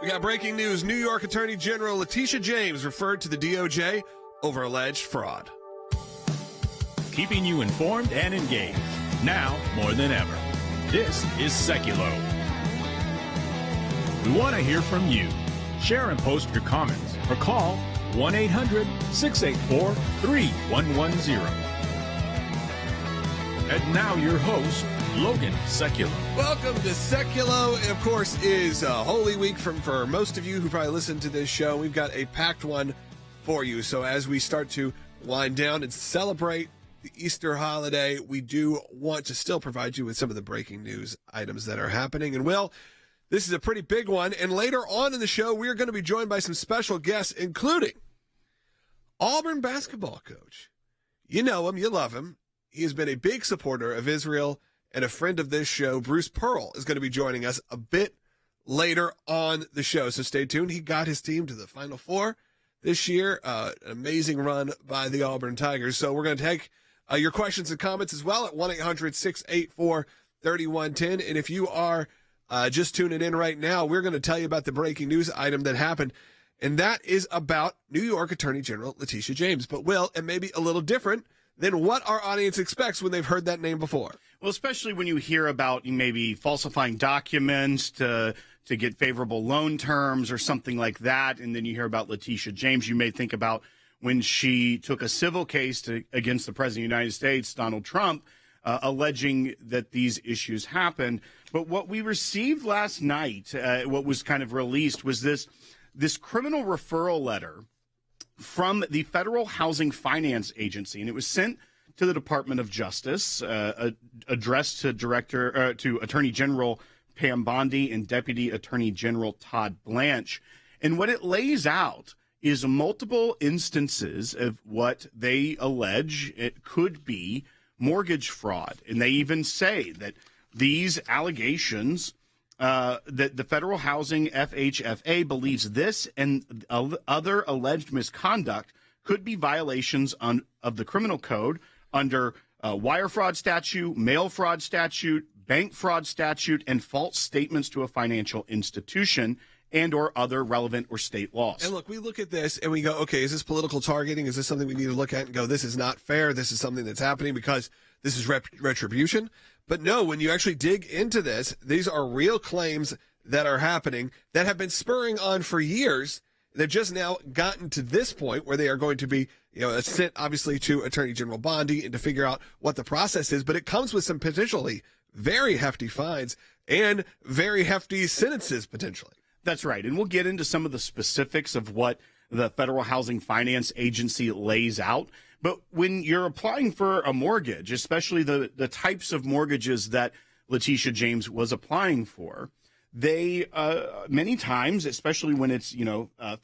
We got breaking news. New York Attorney General Letitia James referred to the DOJ over alleged fraud. Keeping you informed and engaged, now more than ever. This is Sekulow. We want to hear from you. Share and post your comments or call 1-800-684-3110. And now your host, Logan Sekulow. Welcome to Sekulow. It, of course, is a Holy Week for most of you who probably listen to this show. We've got a packed one for you. So as we start to wind down and celebrate the Easter holiday, we do want to still provide you with some of the breaking news items that are happening. And, Will, this is a pretty big one. And later on in the show, we are going to be joined by some special guests, including Auburn basketball coach. You know him. You love him. He has been a big supporter of Israel and a friend of this show. Bruce Pearl is going to be joining us a bit later on the show, so stay tuned. He got his team to the Final Four this year. An amazing run by the Auburn Tigers. So we're going to take your questions and comments as well at 1-800-684-3110. And if you are just tuning in right now, we're going to tell you about the breaking news item that happened, and that is about New York Attorney General Letitia James. But, Will, it may be a little different than what our audience expects when they've heard that name before. Well, especially when you hear about maybe falsifying documents to get favorable loan terms or something like that, and then you hear about Letitia James, you may think about when she took a civil case against the President of the United States, Donald Trump, alleging that these issues happened. But what we received last night, what was kind of released, was this criminal referral letter from the Federal Housing Finance Agency, and it was sent to the Department of Justice, addressed to Attorney General Pam Bondi and Deputy Attorney General Todd Blanche. And what it lays out is multiple instances of what they allege it could be mortgage fraud. And they even say that these allegations, that the Federal Housing FHFA believes this and other alleged misconduct could be violations of the criminal code under wire fraud statute, mail fraud statute, bank fraud statute, and false statements to a financial institution and or other relevant or state laws. And look, we look at this and we go, okay, is this political targeting? Is this something we need to look at and go, this is not fair. This is something that's happening because this is retribution. But no, when you actually dig into this, these are real claims that are happening that have been spurring on for years. They've just now gotten to this point where they are going to be, sent obviously to Attorney General Bondi and to figure out what the process is. But it comes with some potentially very hefty fines and very hefty sentences potentially. That's right. And we'll get into some of the specifics of what the Federal Housing Finance Agency lays out. But when you're applying for a mortgage, especially the types of mortgages that Letitia James was applying for, they many times, especially when it's,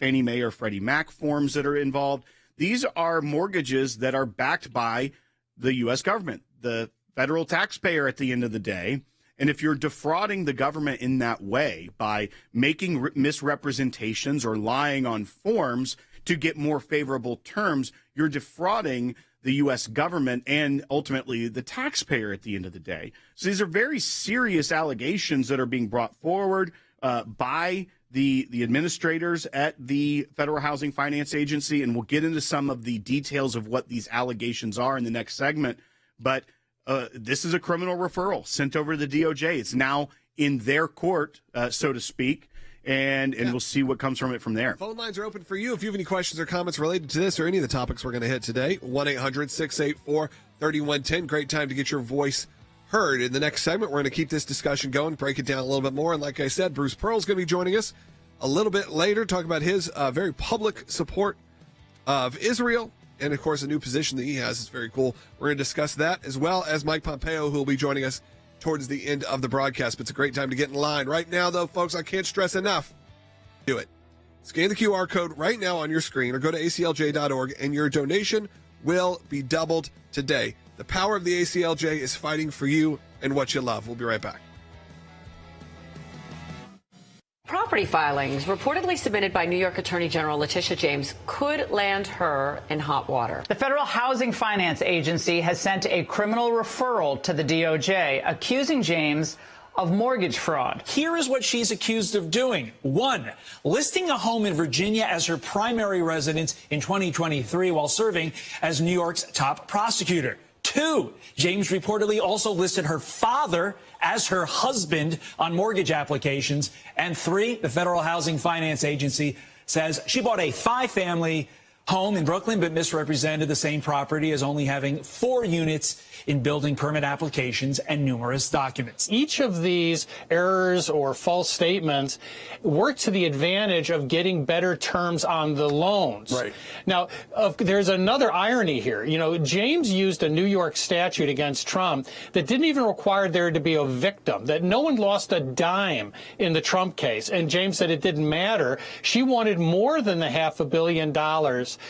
Fannie Mae or Freddie Mac forms that are involved, these are mortgages that are backed by the U.S. government, the federal taxpayer at the end of the day. And if you're defrauding the government in that way by making misrepresentations or lying on forms to get more favorable terms, you're defrauding the U.S. government and ultimately the taxpayer at the end of the day. So these are very serious allegations that are being brought forward by the administrators at the Federal Housing Finance Agency, and we'll get into some of the details of what these allegations are in the next segment. But this is a criminal referral sent over to the DOJ. It's now in their court, so to speak, and we'll see what comes from it from there. Phone lines are open for you. If you have any questions or comments related to this or any of the topics we're going to hit today, 1-800-684-3110. Great time to get your voice heard. In the next segment, we're going to keep this discussion going, break it down a little bit more. And like I said, Bruce Pearl is going to be joining us a little bit later, talk about his very public support of Israel. And, of course, a new position that he has is very cool. We're going to discuss that, as well as Mike Pompeo, who will be joining us towards the end of the broadcast. But it's a great time to get in line. Right now, though, folks, I can't stress enough. Do it. Scan the QR code right now on your screen or go to ACLJ.org, and your donation will be doubled today. The power of the ACLJ is fighting for you and what you love. We'll be right back. Property filings reportedly submitted by New York Attorney General Letitia James could land her in hot water. The Federal Housing Finance Agency has sent a criminal referral to the DOJ accusing James of mortgage fraud. Here is what she's accused of doing. 1, listing a home in Virginia as her primary residence in 2023 while serving as New York's top prosecutor. 2, James reportedly also listed her father as her husband on mortgage applications. And 3, the Federal Housing Finance Agency says she bought a 5-family home in Brooklyn, but misrepresented the same property as only having 4 units in building permit applications and numerous documents. Each of these errors or false statements work to the advantage of getting better terms on the loans. Right. Now, there's another irony here. You know, James used a New York statute against Trump that didn't even require there to be a victim, that no one lost a dime in the Trump case. And James said it didn't matter. She wanted more than the $500 million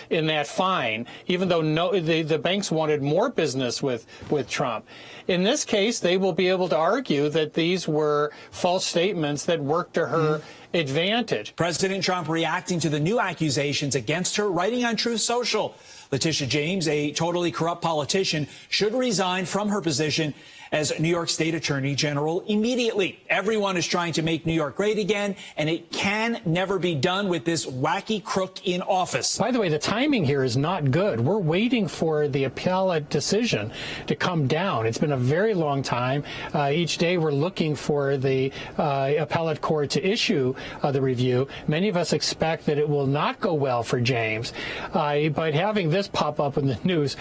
in that fine, even though the banks wanted more business with Trump. In this case, they will be able to argue that these were false statements that worked to her advantage. President Trump reacting to the new accusations against her, writing on Truth Social. Letitia James, a totally corrupt politician, should resign from her position as New York State Attorney General immediately. Everyone is trying to make New York great again, and it can never be done with this wacky crook in office. By the way, the timing here is not good. We're waiting for the appellate decision to come down. It's been a very long time. Each day we're looking for the appellate court to issue the review. Many of us expect that it will not go well for James, but having this pop up in the news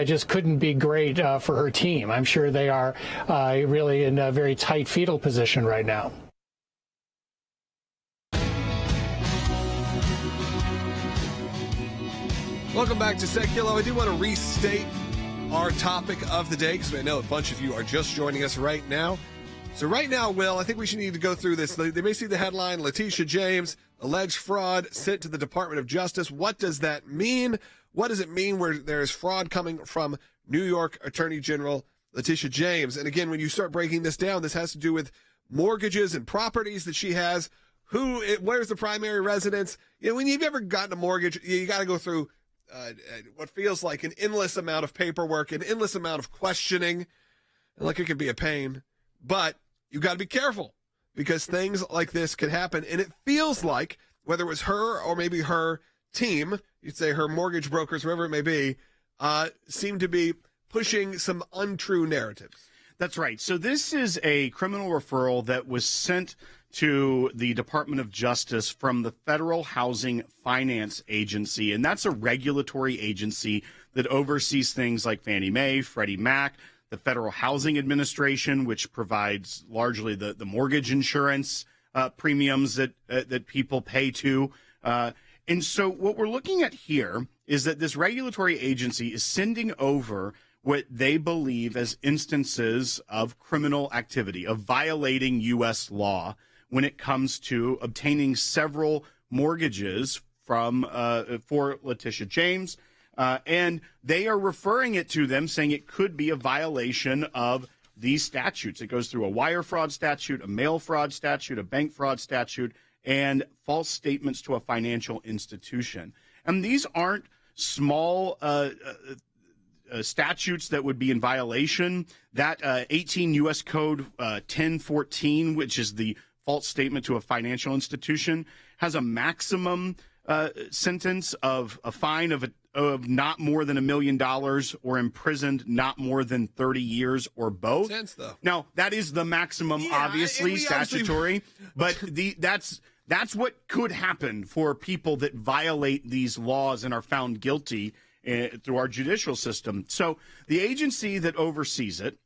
just couldn't be great for her team. I'm sure they are really in a very tight fetal position right now. Welcome back to Sekulow. I do want to restate our topic of the day because I know a bunch of you are just joining us right now. So right now, Will, I think we should need to go through this. They may see the headline, Letitia James, alleged fraud sent to the Department of Justice. What does that mean? What does it mean where there is fraud coming from New York Attorney General Letitia James? And again, when you start breaking this down, this has to do with mortgages and properties that she has. Where's the primary residence? You know, when you've ever gotten a mortgage, you got to go through what feels like an endless amount of paperwork, an endless amount of questioning. And like, it can be a pain, but you got to be careful because things like this can happen. And it feels like whether it was her or maybe her team, you'd say her mortgage brokers, whoever it may be, seem to be pushing some untrue narratives. That's right. So this is a criminal referral that was sent to the Department of Justice from the Federal Housing Finance Agency, and that's a regulatory agency that oversees things like Fannie Mae, Freddie Mac, the Federal Housing Administration, which provides largely the mortgage insurance premiums that people pay to. And so what we're looking at here is that this regulatory agency is sending over what they believe as instances of criminal activity, of violating U.S. law when it comes to obtaining several mortgages from for Letitia James. And they are referring it to them, saying it could be a violation of these statutes. It goes through a wire fraud statute, a mail fraud statute, a bank fraud statute, and false statements to a financial institution. And these aren't small statutes that would be in violation. That 18 U.S. Code 1014, which is the false statement to a financial institution, has a maximum sentence of a fine of not more than $1 million or imprisoned not more than 30 years or both. Sense, though. Now, that is the maximum, obviously, statutory, but that's what could happen for people that violate these laws and are found guilty through our judicial system. So the agency that oversees it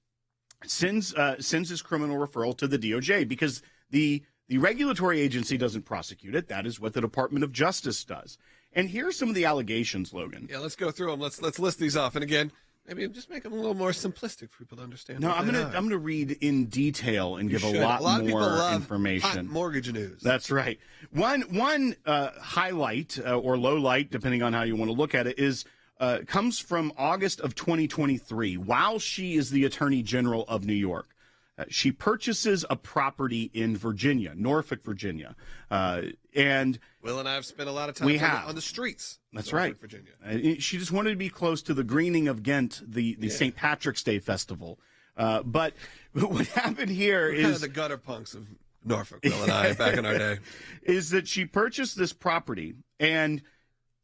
sends this criminal referral to the DOJ because the regulatory agency doesn't prosecute it. That is what the Department of Justice does. And here are some of the allegations, Logan. Yeah, let's go through them. Let's list these off. And again, maybe just make them a little more simplistic for people to understand. No, I'm gonna read in detail and give a lot more information. Hot mortgage news. That's right. One highlight or low light, depending on how you want to look at it, is comes from August of 2023. While she is the Attorney General of New York, she purchases a property in Virginia, Norfolk, Virginia, and Will and I have spent a lot of time on the streets. That's Norfolk, right, Virginia. She just wanted to be close to the greening of Ghent, the St. Patrick's Day festival. But what happened here We're kind is of the gutter punks of Norfolk, Will and I, back in our day. Is that she purchased this property and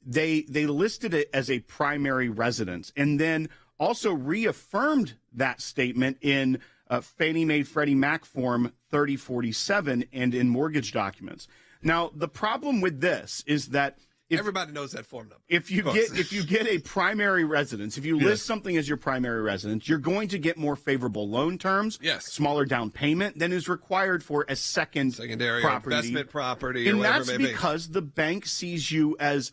they listed it as a primary residence, and then also reaffirmed that statement in Fannie Mae Freddie Mac Form 3047 and in mortgage documents. Now, the problem with this is that everybody knows that form number. If you get a primary residence, if you list something as your primary residence, you're going to get more favorable loan terms, smaller down payment than is required for a secondary property, investment property, and or whatever that's it may be. because the bank sees you as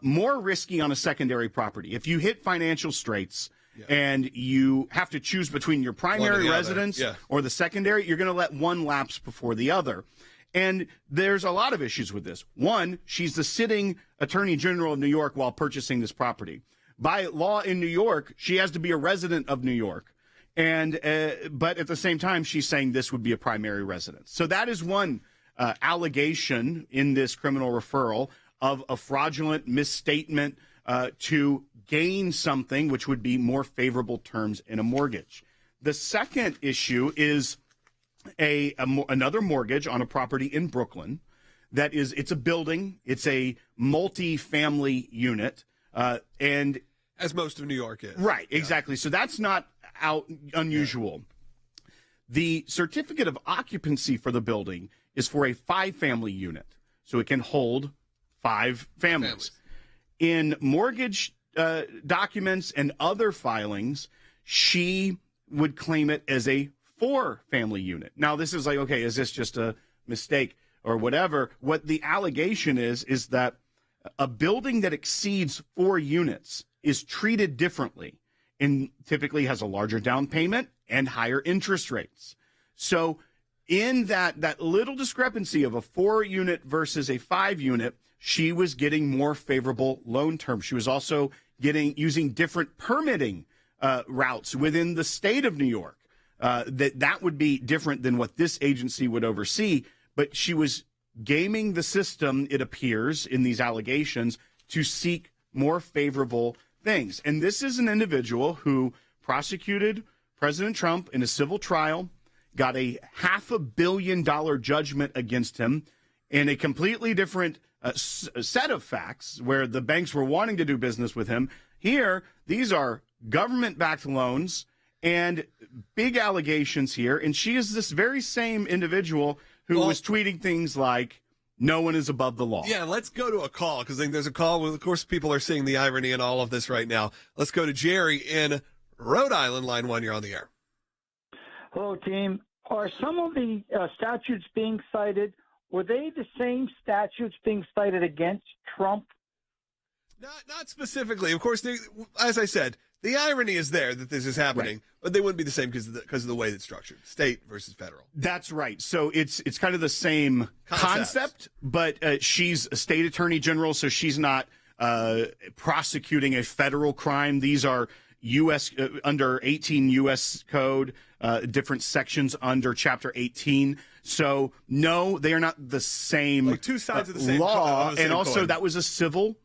more risky on a secondary property. If you hit financial straits and you have to choose between your primary residence or the secondary, you're going to let one lapse before the other. And there's a lot of issues with this. One, she's the sitting Attorney General of New York while purchasing this property. By law in New York, she has to be a resident of New York. And but at the same time, she's saying this would be a primary residence. So that is one allegation in this criminal referral of a fraudulent misstatement to gain something which would be more favorable terms in a mortgage. The second issue is another mortgage on a property in Brooklyn it's a building, it's a multi-family unit, and as most of New York is. Right, exactly. So that's not unusual. The certificate of occupancy for the building is for a 5-family unit, so it can hold 5 families. In mortgage documents and other filings, she would claim it as a 4-family unit. Now, this is like, okay, is this just a mistake or whatever? What the allegation is that a building that exceeds 4 units is treated differently and typically has a larger down payment and higher interest rates. So in that little discrepancy of a 4-unit versus a 5-unit, she was getting more favorable loan terms. She was also using different permitting routes within the state of New York. That would be different than what this agency would oversee, but she was gaming the system, it appears, in these allegations to seek more favorable things. And this is an individual who prosecuted President Trump in a civil trial, got a $500 million judgment against him in a completely different set of facts where the banks were wanting to do business with him. Here, these are government-backed loans and big allegations here. And she is this very same individual who was tweeting things like, no one is above the law. Yeah, let's go to a call, because I think there's a call. Well, of course, people are seeing the irony in all of this right now. Let's go to Jerry in Rhode Island. Line 1, you're on the air. Hello, team. Are some of the statutes being cited, were they the same statutes being cited against Trump? Not specifically. Of course, as I said, the irony is there that this is happening, but they wouldn't be the same because of the way it's structured, state versus federal. That's right. So it's kind of the same concept, but she's a state attorney general, so she's not prosecuting a federal crime. These are U.S. Under 18 U.S. Code, different sections under Chapter 18. So no, they are not the same. Like two sides of the same law, the same and also coin. that was a civil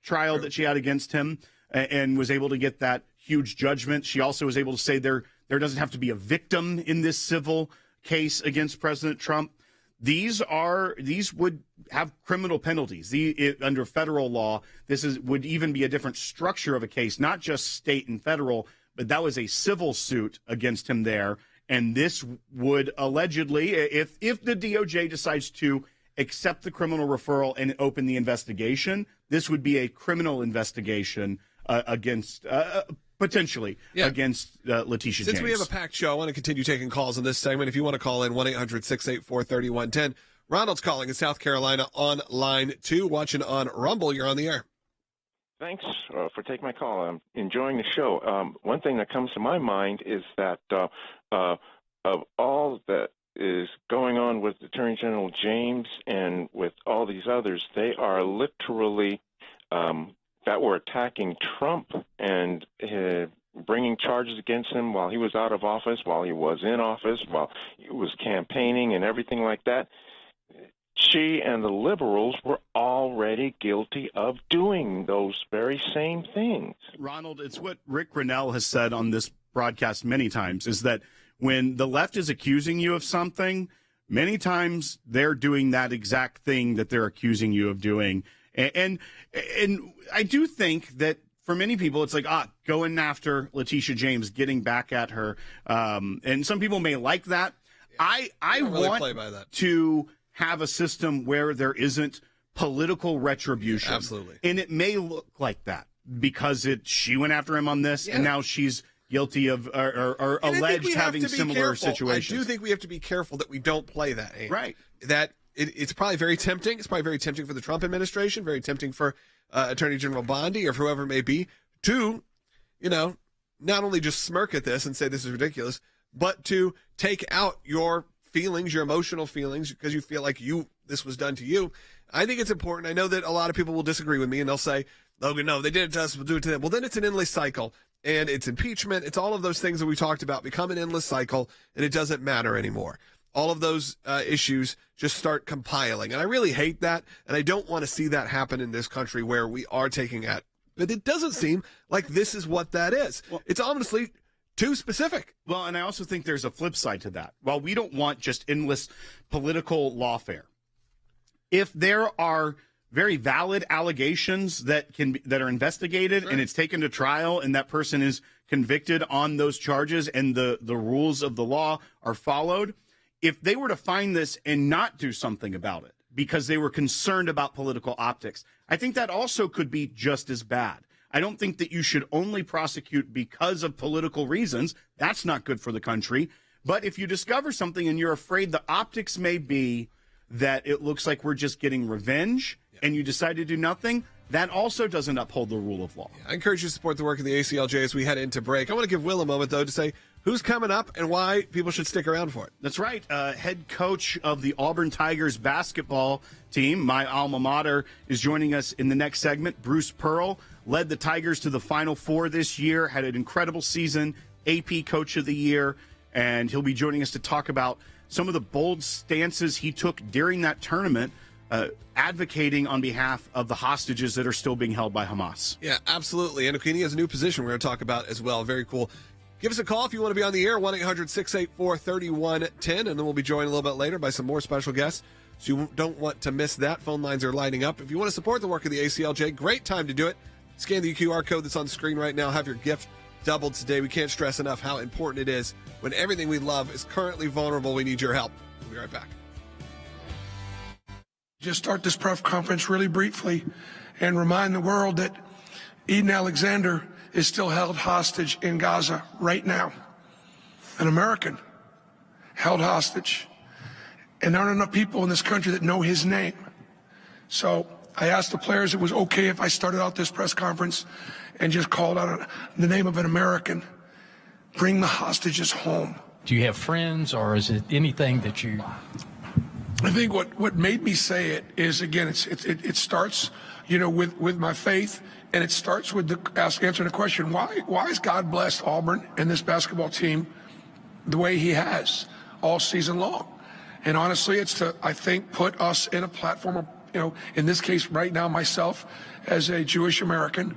trial that she had against him, and was able to get that huge judgment. She also was able to say there doesn't have to be a victim in this civil case against President Trump. These would have criminal penalties. Under federal law, would even be a different structure of a case, not just state and federal, but that was a civil suit against him there. And this would allegedly, if the DOJ decides to accept the criminal referral and open the investigation, this would be a criminal investigation against potentially against Letitia James. Since we have a packed show, I want to continue taking calls in this segment. If you want to call in, 1-800-684-3110. Ronald's calling in South Carolina on line 2, watching on Rumble. You're on the air. Thanks for taking my call. I'm enjoying the show. One thing that comes to my mind is that of all that is going on with Attorney General James and with all these others, they are literally that were attacking Trump and bringing charges against him while he was out of office, while he was in office, while he was campaigning and everything like that. She and the liberals were already guilty of doing those very same things. Ronald, it's what Rick Grinnell has said on this broadcast many times, is that when the left is accusing you of something, many times they're doing that exact thing that they're accusing you of doing. And I do think that for many people, it's like, going after Letitia James, getting back at her. And some people may like that. I really want play by that. to have a system where there isn't political retribution. Yeah, absolutely. And it may look like that because she went after him on this, and now she's guilty of or alleged having similar situations. I do think we have to be careful that we don't play that game. Right. That it's probably very tempting. It's probably very tempting for the Trump administration, very tempting for Attorney General Bondi or whoever it may be to, not only just smirk at this and say this is ridiculous, but to take out your feelings, your emotional feelings, because you feel like this was done to you. I think it's important. I know that a lot of people will disagree with me and they'll say, Logan, no, they did it to us, we'll do it to them. Well, then it's an endless cycle, and it's impeachment. It's all of those things that we talked about become an endless cycle, and it doesn't matter anymore. All of those issues just start compiling. And I really hate that, and I don't want to see that happen in this country where we are taking at. But it doesn't seem like this is what that is. Well, it's honestly too specific. Well, and I also think there's a flip side to that. While we don't want just endless political lawfare, if there are very valid allegations that are investigated and it's taken to trial and that person is convicted on those charges and the rules of the law are followed, if they were to find this and not do something about it because they were concerned about political optics, I think that also could be just as bad. I don't think that you should only prosecute because of political reasons. That's not good for the country. But if you discover something and you're afraid the optics may be that it looks like we're just getting revenge and you decide to do nothing, that also doesn't uphold the rule of law. I encourage you to support the work of the ACLJ as we head into break. I want to give Will a moment, though, to say who's coming up and why people should stick around for it. That's right. Head coach of the Auburn Tigers basketball team, my alma mater, is joining us in the next segment. Bruce Pearl led the Tigers to the Final Four this year, had an incredible season, AP Coach of the Year, and he'll be joining us to talk about some of the bold stances he took during that tournament, advocating on behalf of the hostages that are still being held by Hamas. Yeah, absolutely. And he has a new position we're going to talk about as well. Very cool. Give us a call if you want to be on the air, 1-800-684-3110, and then we'll be joined a little bit later by some more special guests, so you don't want to miss that. Phone lines are lighting up. If you want to support the work of the ACLJ, great time to do it. Scan the QR code that's on the screen right now. Have your gift doubled today. We can't stress enough how important it is. When everything we love is currently vulnerable, we need your help. We'll be right back. Just start this press conference really briefly and remind the world that Eden Alexander is still held hostage in Gaza right now. An American held hostage. And there aren't enough people in this country that know his name. So I asked the players if it was okay if I started out this press conference and just called out the name of an American. Bring the hostages home. Do you have friends, or is it anything that you... I think what made me say it is, again, it starts, with my faith, and it starts with answering the question, why has God blessed Auburn and this basketball team the way he has all season long? And honestly, it's to, I think, put us in a platform of, in this case right now, myself as a Jewish American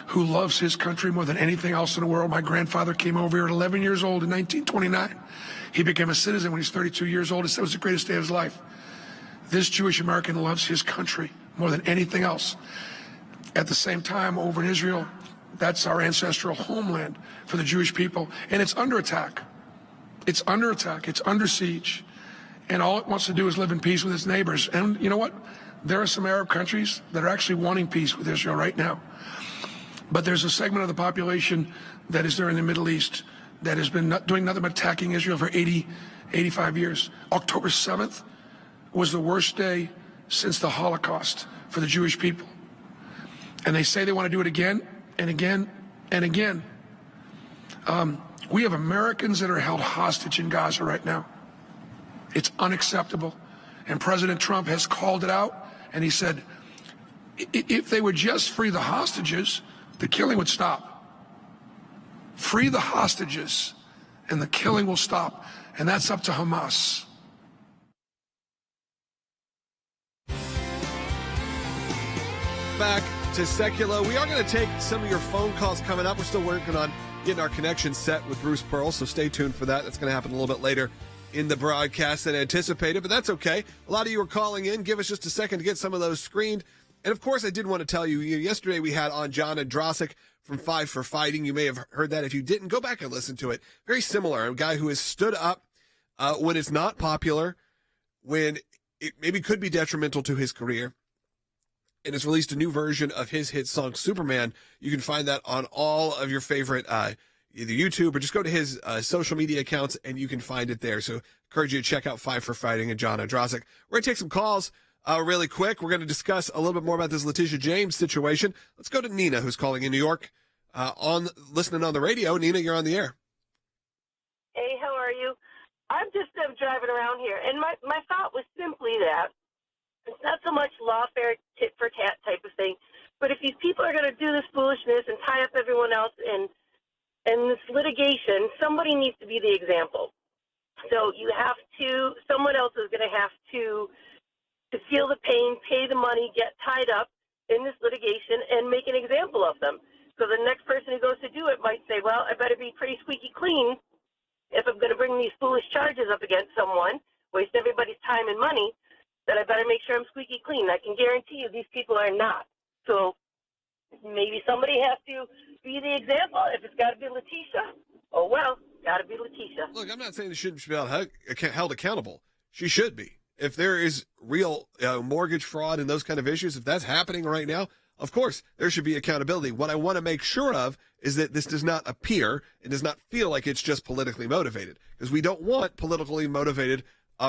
who loves his country more than anything else in the world. My grandfather came over here at 11 years old in 1929. He became a citizen when he was 32 years old. He said it was the greatest day of his life. This Jewish American loves his country more than anything else. At the same time, over in Israel, that's our ancestral homeland for the Jewish people. And it's under attack. It's under attack. It's under siege. And all it wants to do is live in peace with its neighbors. And you know what? There are some Arab countries that are actually wanting peace with Israel right now. But there's a segment of the population that is there in the Middle East that has been doing nothing but attacking Israel for 85 years. October 7th was the worst day since the Holocaust for the Jewish people. And they say they want to do it again and again and again. We have Americans that are held hostage in Gaza right now. It's unacceptable. And President Trump has called it out, and he said, if they would just free the hostages, the killing would stop. Free the hostages, and the killing will stop. And that's up to Hamas. Back to Sekulow. We are going to take some of your phone calls coming up. We're still working on getting our connection set with Bruce Pearl, so stay tuned for that. That's going to happen a little bit later in the broadcast than anticipated, but that's okay. A lot of you are calling in. Give us just a second to get some of those screened. And, of course, I did want to tell you, yesterday we had on John Andrasik from Five for Fighting. You may have heard that. If you didn't, go back and listen to it. Very similar. A guy who has stood up when it's not popular, when it maybe could be detrimental to his career, and has released a new version of his hit song, Superman. You can find that on all of your favorite either YouTube or just go to his social media accounts, and you can find it there. So encourage you to check out Five for Fighting and John Andrasik. We're going to take some calls really quick. We're going to discuss a little bit more about this Letitia James situation. Let's go to Nina, who's calling in New York, listening on the radio. Nina, you're on the air. Hey, how are you? I'm just driving around here, and my thought was simply that it's not so much lawfare tit for tat type of thing, but if these people are going to do this foolishness and tie up everyone else in this litigation, somebody needs to be the example. So someone else is going to have to feel the pain, pay the money, get tied up in this litigation, and make an example of them. So the next person who goes to do it might say, well, I better be pretty squeaky clean if I'm going to bring these foolish charges up against someone, waste everybody's time and money, that I better make sure I'm squeaky clean. I can guarantee you these people are not. So maybe somebody has to be the example. If it's got to be Letitia, oh, well, got to be Letitia. Look, I'm not saying she shouldn't be held accountable. She should be. If there is real mortgage fraud and those kind of issues, if that's happening right now, of course, there should be accountability. What I want to make sure of is that this does not appear, it does not feel like it's just politically motivated, because we don't want politically motivated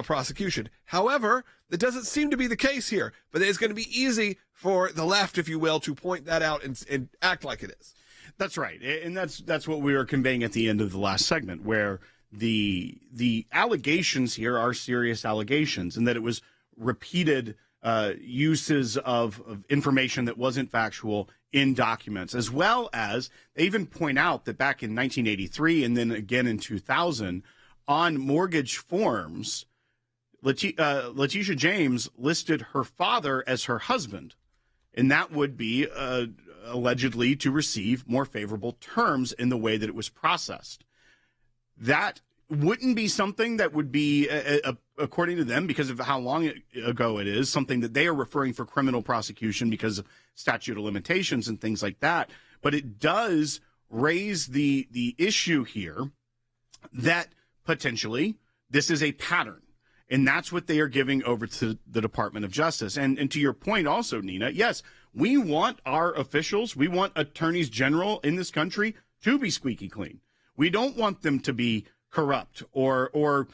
prosecution. However, that doesn't seem to be the case here, but it's going to be easy for the left, if you will, to point that out and act like it is. That's right. And that's what we were conveying at the end of the last segment, where the allegations here are serious allegations, and that it was repeated uses of information that wasn't factual in documents, as well as they even point out that back in 1983 and then again in 2000 on mortgage forms, Letitia James listed her father as her husband, and that would be allegedly to receive more favorable terms in the way that it was processed. That wouldn't be something that would be, according to them, because of how long ago it is, something that they are referring for criminal prosecution because of statute of limitations and things like that. But it does raise the issue here that potentially this is a pattern. And that's what they are giving over to the Department of Justice. And to your point also, Nina, yes, we want our officials, we want attorneys general in this country to be squeaky clean. We don't want them to be corrupt or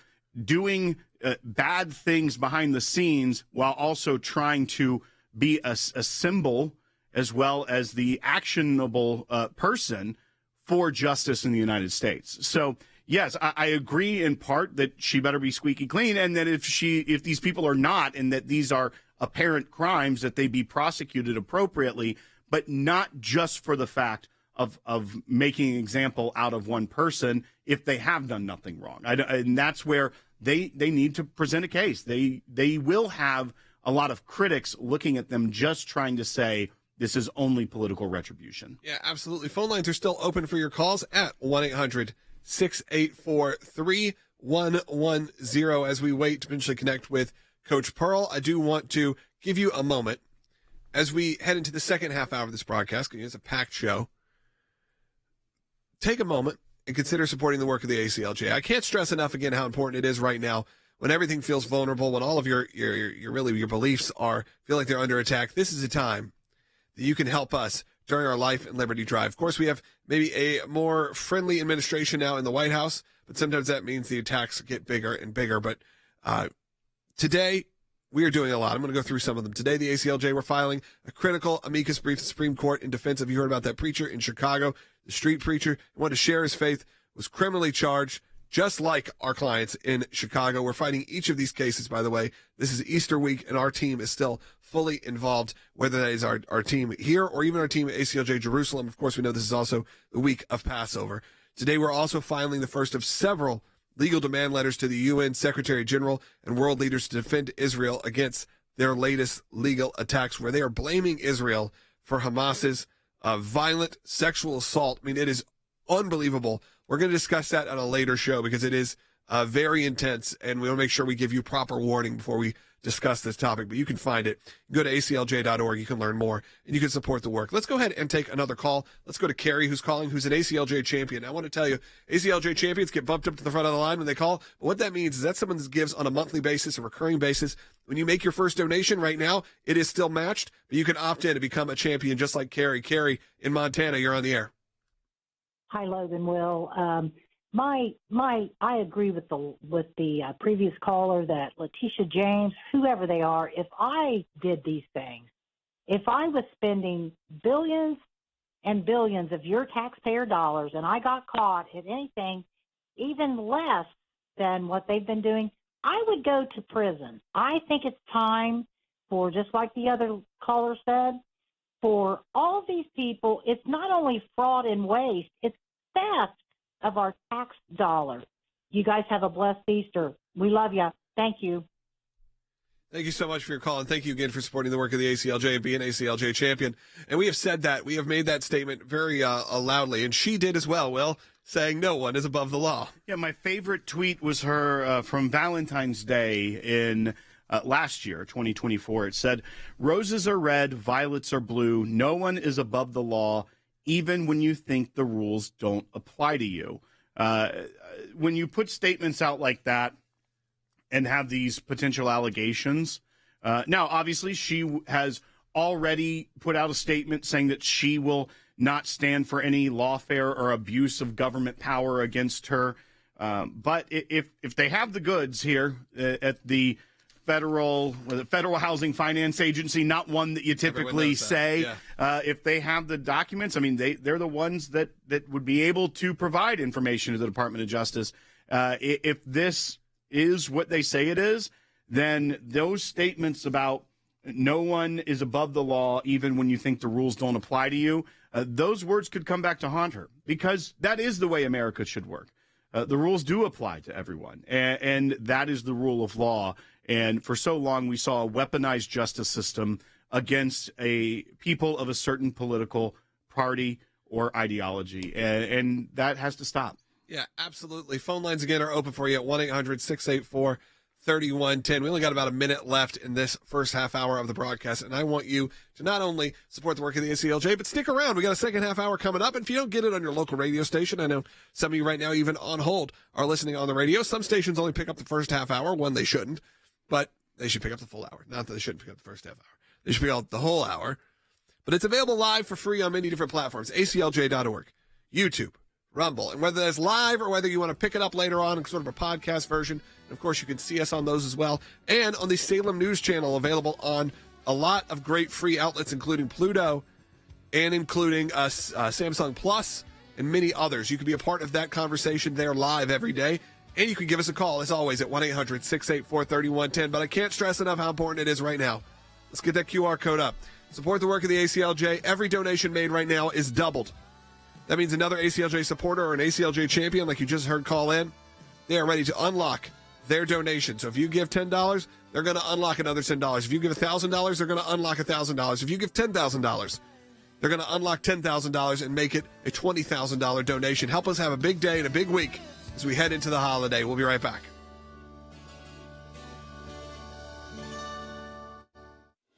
doing bad things behind the scenes while also trying to be a symbol as well as the actionable person for justice in the United States. So, yes, I agree in part that she better be squeaky clean, and that if these people are not, and that these are apparent crimes, that they be prosecuted appropriately, but not just for the fact of making an example out of one person if they have done nothing wrong. And that's where they need to present a case. They will have a lot of critics looking at them just trying to say this is only political retribution. Yeah, absolutely. Phone lines are still open for your calls at 1-800-684-3110 as we wait to eventually connect with Coach Pearl. I do want to give you a moment as we head into the second half hour of this broadcast, because it's a packed show. Take a moment and consider supporting the work of the ACLJ. I can't stress enough again how important it is right now when everything feels vulnerable, when all of your beliefs feel like they're under attack. This is a time that you can help us during our Life and Liberty Drive. Of course, we have maybe a more friendly administration now in the White House, but sometimes that means the attacks get bigger and bigger. But today, we are doing a lot. I'm going to go through some of them. Today, the ACLJ, we're filing a critical amicus brief to the Supreme Court in defense of, you heard about that preacher in Chicago, the street preacher who wanted to share his faith, was criminally charged, just like our clients in Chicago. We're fighting each of these cases, by the way. This is Easter week, and our team is still fully involved, whether that is our team here or even our team at ACLJ Jerusalem. Of course, we know this is also the week of Passover. Today, we're also filing the first of several legal demand letters to the UN Secretary General and world leaders to defend Israel against their latest legal attacks, where they are blaming Israel for Hamas's violent sexual assault. I mean, it is unbelievable. We're going to discuss that on a later show because it is very intense, and we want to make sure we give you proper warning before we discuss this topic. But you can find it. Go to aclj.org. You can learn more, and you can support the work. Let's go ahead and take another call. Let's go to Carrie, who's calling, who's an ACLJ champion. I want to tell you, ACLJ champions get bumped up to the front of the line when they call. But what that means is that someone gives on a monthly basis, a recurring basis. When you make your first donation right now, it is still matched, but you can opt in to become a champion just like Carrie. Carrie in Montana, you're on the air. Hi, Logan. Will. I agree with the previous caller that Letitia James, whoever they are, if I did these things, if I was spending billions and billions of your taxpayer dollars and I got caught at anything even less than what they've been doing, I would go to prison. I think it's time for, just like the other caller said, for all these people, it's not only fraud and waste, it's theft of our tax dollars. You guys have a blessed Easter. We love you. Thank you. Thank you so much for your call, and thank you again for supporting the work of the ACLJ and being an ACLJ champion. And we have said that. We have made that statement very loudly, and she did as well, Will, saying no one is above the law. Yeah, my favorite tweet was her from Valentine's Day in last year, 2024. It said, "Roses are red, violets are blue. No one is above the law, even when you think the rules don't apply to you." When you put statements out like that and have these potential allegations, now, obviously, she has already put out a statement saying that she will not stand for any lawfare or abuse of government power against her. But if they have the goods here at the Federal Housing Finance Agency, not one that you typically say. Yeah. If they have the documents, I mean, they're the ones that would be able to provide information to the Department of Justice. If this is what they say it is, then those statements about no one is above the law, even when you think the rules don't apply to you, those words could come back to haunt her, because that is the way America should work. The rules do apply to everyone, and that is the rule of law. And for so long, we saw a weaponized justice system against a people of a certain political party or ideology, and that has to stop. Yeah, absolutely. Phone lines again are open for you at 1-800-684-3110. We only got about a minute left in this first half hour of the broadcast, and I want you to not only support the work of the ACLJ, but stick around. We got a second half hour coming up, and if you don't get it on your local radio station, I know some of you right now, even on hold, are listening on the radio. Some stations only pick up the first half hour when they shouldn't, but they should pick up the full hour. Not that they shouldn't pick up the first half hour. They should pick up the whole hour. But it's available live for free on many different platforms. ACLJ.org, YouTube, Rumble. And whether that's live or whether you want to pick it up later on in sort of a podcast version, of course, you can see us on those as well. And on the Salem News Channel, available on a lot of great free outlets, including Pluto and including Samsung Plus and many others. You can be a part of that conversation there live every day. And you can give us a call, as always, at 1-800-684-3110. But I can't stress enough how important it is right now. Let's get that QR code up. Support the work of the ACLJ. Every donation made right now is doubled. That means another ACLJ supporter or an ACLJ champion, like you just heard call in, they are ready to unlock their donation. So if you give $10, they're going to unlock another $10. If you give $1,000, they're going to unlock $1,000. If you give $10,000, they're going to unlock $10,000 and make it a $20,000 donation. Help us have a big day and a big week as we head into the holiday. We'll be right back.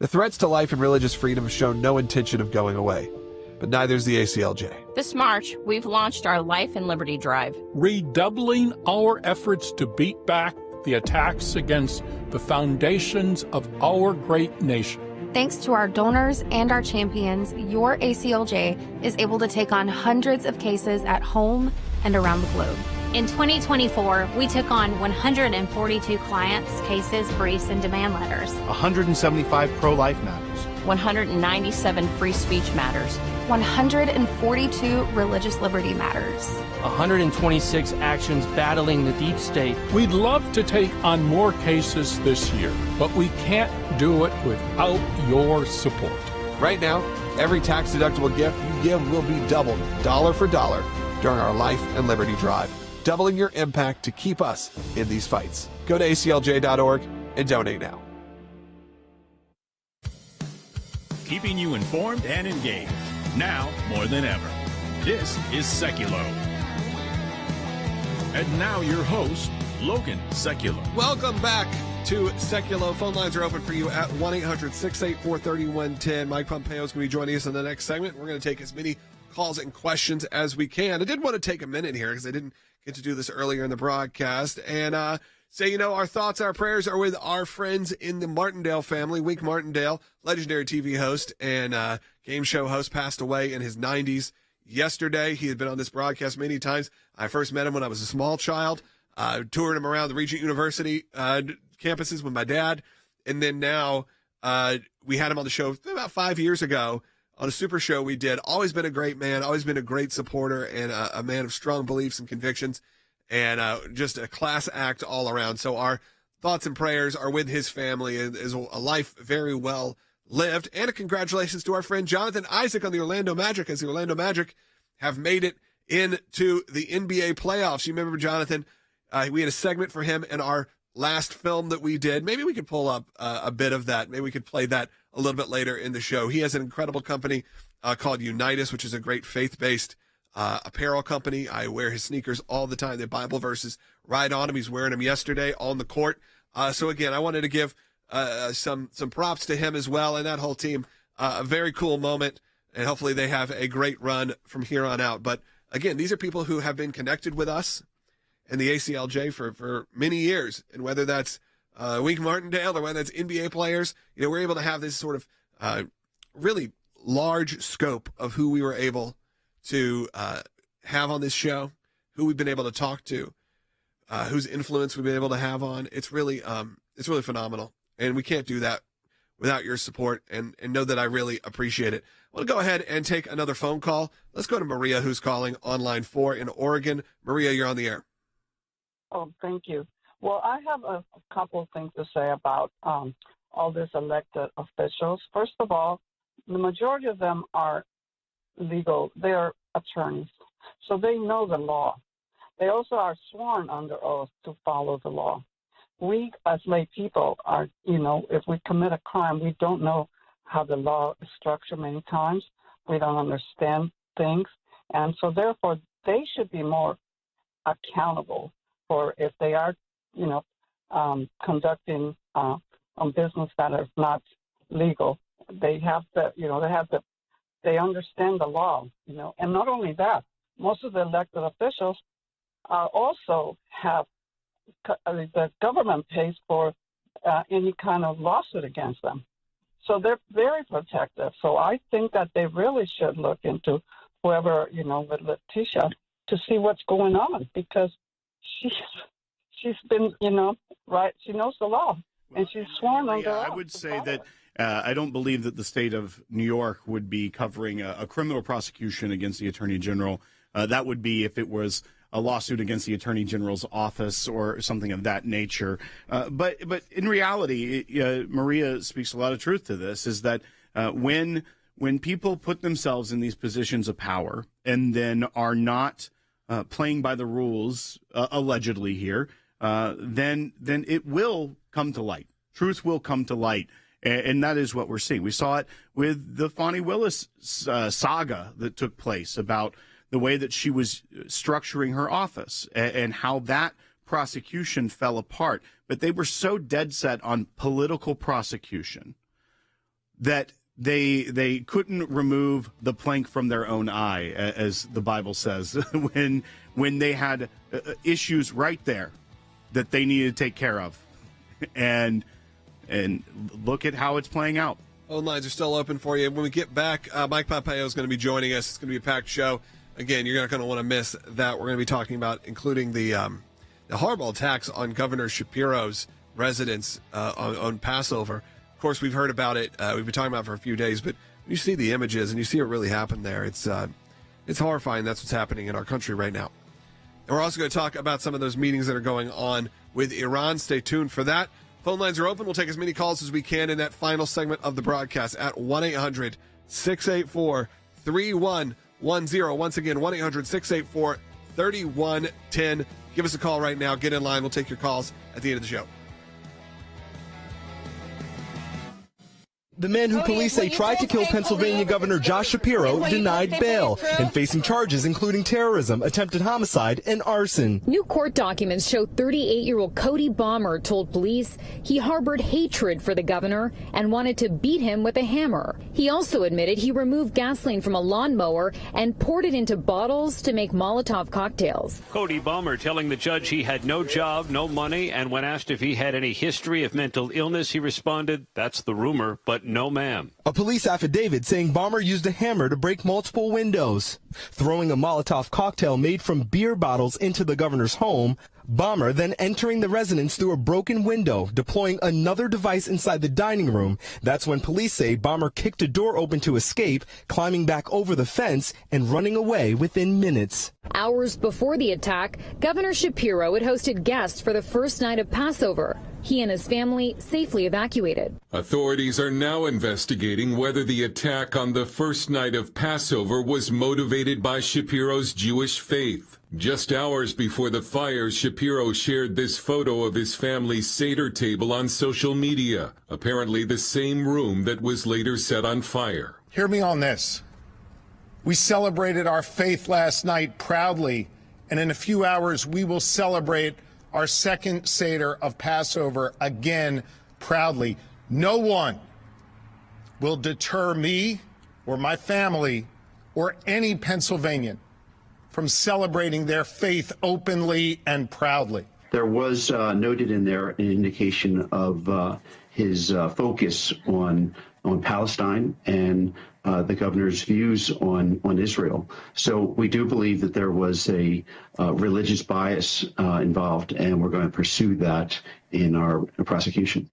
The threats to life and religious freedom have shown no intention of going away, but neither is the ACLJ. This March, we've launched our Life and Liberty Drive, redoubling our efforts to beat back the attacks against the foundations of our great nation. Thanks to our donors and our champions, your ACLJ is able to take on hundreds of cases at home and around the globe. In 2024, we took on 142 clients, cases, briefs, and demand letters. 175 pro-life matters. 197 free speech matters. 142 religious liberty matters. 126 actions battling the deep state. We'd love to take on more cases this year, but we can't do it without your support. Right now, every tax-deductible gift you give will be doubled, dollar for dollar, during our Life and Liberty Drive, doubling your impact to keep us in these fights. Go to aclj.org and donate now. Keeping you informed and engaged, now more than ever. This is Sekulow. And now your host, Logan Sekulow. Welcome back to Sekulow. Phone lines are open for you at 1-800-684-3110. Mike Pompeo is going to be joining us in the next segment. We're going to take as many calls and questions as we can. I did want to take a minute here because I didn't get to do this earlier in the broadcast and say, our thoughts, our prayers are with our friends in the Martindale family. Wink Martindale, legendary TV host and game show host, passed away in his 90s yesterday. He had been on this broadcast many times. I first met him when I was a small child. Toured him around the Regent University campuses with my dad. And then now we had him on the show about 5 years ago on a super show we did. Always been a great man, always been a great supporter and a man of strong beliefs and convictions and just a class act all around. So our thoughts and prayers are with his family. It is a life very well lived. And a congratulations to our friend Jonathan Isaac on the Orlando Magic, as the Orlando Magic have made it into the NBA playoffs. You remember Jonathan? We had a segment for him in our last film that we did. Maybe we could pull up a bit of that. Maybe we could play that a little bit later in the show. He has an incredible company called Unitas, which is a great faith-based apparel company. I wear his sneakers all the time. The Bible verses right on him. He's wearing them yesterday on the court. So again, I wanted to give some props to him as well and that whole team. A very cool moment, and hopefully they have a great run from here on out. But again, these are people who have been connected with us and the ACLJ for many years. And whether that's Wink Martindale or whether that's NBA players, we're able to have this sort of really large scope of who we were able to have on this show, who we've been able to talk to, whose influence we've been able to have on. It's really phenomenal. And we can't do that without your support, and know that I really appreciate it. I want to go ahead and take another phone call. Let's go to Maria, who's calling on line 4 in Oregon. Maria, you're on the air. Oh, thank you. Well, I have a couple of things to say about all these elected officials. First of all, the majority of them are legal. They are attorneys, so they know the law. They also are sworn under oath to follow the law. We, as lay people, are, if we commit a crime, we don't know how the law is structured many times. We don't understand things. And so, therefore, they should be more accountable for if they are, conducting on business that is not legal. They have to, they understand the law, And not only that, most of the elected officials also have the government pays for any kind of lawsuit against them. So they're very protective. So I think that they really should look into whoever, with Letitia to see what's going on, because she's been, right, she knows the law, and she's sworn under oath. I would say that I don't believe that the state of New York would be covering a criminal prosecution against the Attorney General. That would be if it was a lawsuit against the Attorney General's office or something of that nature. But in reality, Maria speaks a lot of truth to this, is that when people put themselves in these positions of power and then are not playing by the rules, allegedly here, then it will come to light. Truth will come to light. And that is what we're seeing. We saw it with the Fani Willis saga that took place about the way that she was structuring her office and how that prosecution fell apart. But they were so dead set on political prosecution that they couldn't remove the plank from their own eye, as the Bible says, when they had issues right there that they needed to take care of. And look at how it's playing out. Phone lines are still open for you. When we get back, Mike Pompeo is going to be joining us. It's going to be a packed show. Again, you're not going to want to miss that. We're going to be talking about including the horrible attacks on Governor Shapiro's residence on Passover. Of course, we've heard about it. We've been talking about it for a few days, but when you see the images and you see what really happened there, it's horrifying. That's what's happening in our country right now. And we're also going to talk about some of those meetings that are going on with Iran. Stay tuned for that. Phone lines are open. We'll take as many calls as we can in that final segment of the broadcast at 1-800-684-3110. Once again, 1-800-684-3110. Give us a call right now. Get in line. We'll take your calls at the end of the show. The man who police say tried to kill Pennsylvania Governor Josh Shapiro denied bail and facing charges including terrorism, attempted homicide, and arson. New court documents show 38-year-old Cody Bomber told police he harbored hatred for the governor and wanted to beat him with a hammer. He also admitted he removed gasoline from a lawnmower and poured it into bottles to make Molotov cocktails. Cody Bomber telling the judge he had no job, no money, and when asked if he had any history of mental illness, he responded, "That's the rumor, but no, ma'am." A police affidavit saying Bomber used a hammer to break multiple windows. Throwing a Molotov cocktail made from beer bottles into the governor's home, Bomber then entering the residence through a broken window, deploying another device inside the dining room. That's when police say Bomber kicked a door open to escape, climbing back over the fence and running away within minutes. Hours before the attack, Governor Shapiro had hosted guests for the first night of Passover. He and his family safely evacuated. Authorities are now investigating whether the attack on the first night of Passover was motivated by Shapiro's Jewish faith. Just hours before the fire, Shapiro shared this photo of his family's Seder table on social media, apparently the same room that was later set on fire. Hear me on this. We celebrated our faith last night proudly, and in a few hours we will celebrate our second Seder of Passover again proudly. No one will deter me or my family or any Pennsylvanian from celebrating their faith openly and proudly. There was noted in there an indication of his focus on Palestine and the governor's views on Israel. So we do believe that there was a religious bias involved, and we're going to pursue that in our prosecution.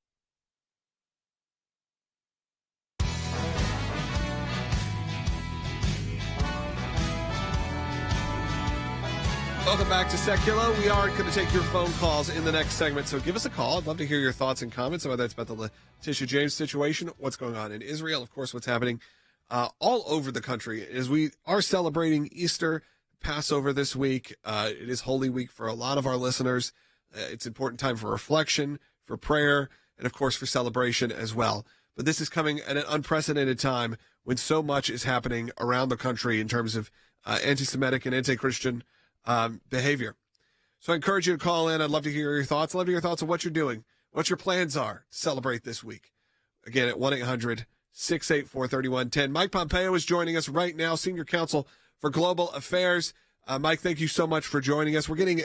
Welcome back to Sekulow. We are going to take your phone calls in the next segment, so give us a call. I'd love to hear your thoughts and comments, whether that's about the Letitia James situation, what's going on in Israel, of course, what's happening all over the country. As we are celebrating Easter, Passover this week, it is Holy Week for a lot of our listeners. It's an important time for reflection, for prayer, and, of course, for celebration as well. But this is coming at an unprecedented time when so much is happening around the country in terms of anti-Semitic and anti-Christian behavior. So I encourage you to call in. I'd love to hear your thoughts. I'd love to hear your thoughts on what you're doing, what your plans are to celebrate this week. Again, at 1-800-684-3110. Mike Pompeo is joining us right now, Senior Counsel for Global Affairs. Mike, thank you so much for joining us. We're getting,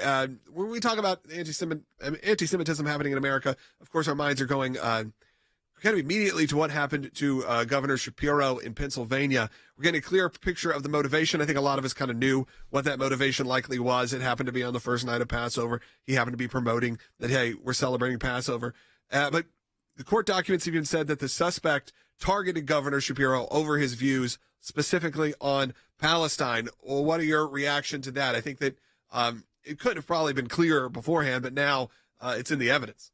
when we talk about anti-Semitism happening in America, of course, our minds are going kind of immediately to what happened to Governor Shapiro in Pennsylvania. We're getting a clear picture of the motivation. I think a lot of us kind of knew what that motivation likely was. It happened to be on the first night of Passover. He happened to be promoting that, hey, we're celebrating Passover. But the court documents even said that the suspect targeted Governor Shapiro over his views, specifically on Palestine. Well, what are your reaction to that? I think that it could have probably been clearer beforehand, but now it's in the evidence.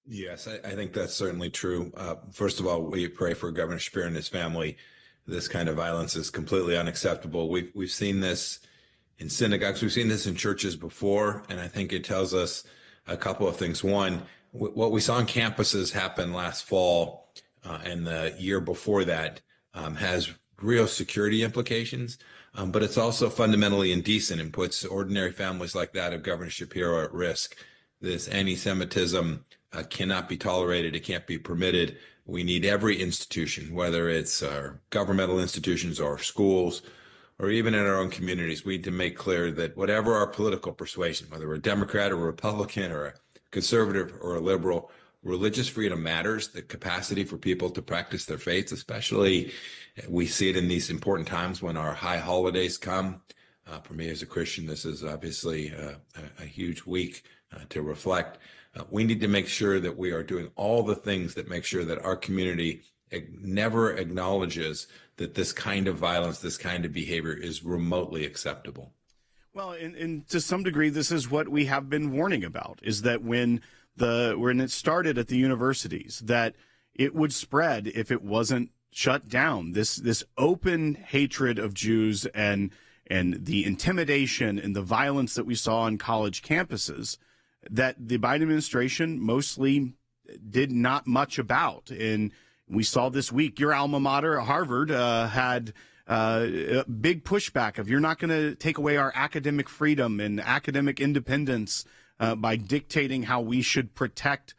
Yes, I think that's certainly true. First of all, we pray for Governor Shapiro and his family. This kind of violence is completely unacceptable. We've seen this in synagogues. We've seen this in churches before, and I think it tells us a couple of things. One, what we saw on campuses happen last fall and the year before that has real security implications, but it's also fundamentally indecent and puts ordinary families like that of Governor Shapiro at risk. This anti-Semitism cannot be tolerated. It can't be permitted. We need every institution, whether it's our governmental institutions or schools, or even in our own communities, we need to make clear that whatever our political persuasion, whether we're a Democrat or a Republican or a conservative or a liberal, religious freedom matters. The capacity for people to practice their faiths, especially we see it in these important times when our high holidays come. For me as a Christian, this is obviously a huge week to reflect. We need to make sure that we are doing all the things that make sure that our community never acknowledges that this kind of violence, this kind of behavior is remotely acceptable. Well, and to some degree, this is what we have been warning about, is that when it started at the universities, that it would spread if it wasn't shut down. This open hatred of Jews and the intimidation and the violence that we saw on college campuses, that the Biden administration mostly did not much about. And we saw this week, your alma mater, Harvard, had a big pushback of, you're not going to take away our academic freedom and academic independence by dictating how we should protect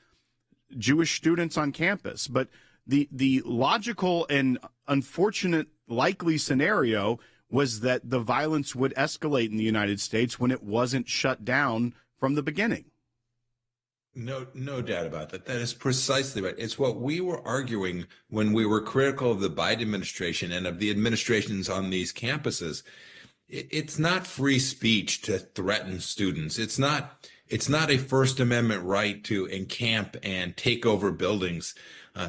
Jewish students on campus. But the logical and unfortunate likely scenario was that the violence would escalate in the United States when it wasn't shut down from the beginning. No doubt about that. That is precisely right. It's what we were arguing when we were critical of the Biden administration and of the administrations on these campuses. It's not free speech to threaten students. It's not a First Amendment right to encamp and take over buildings.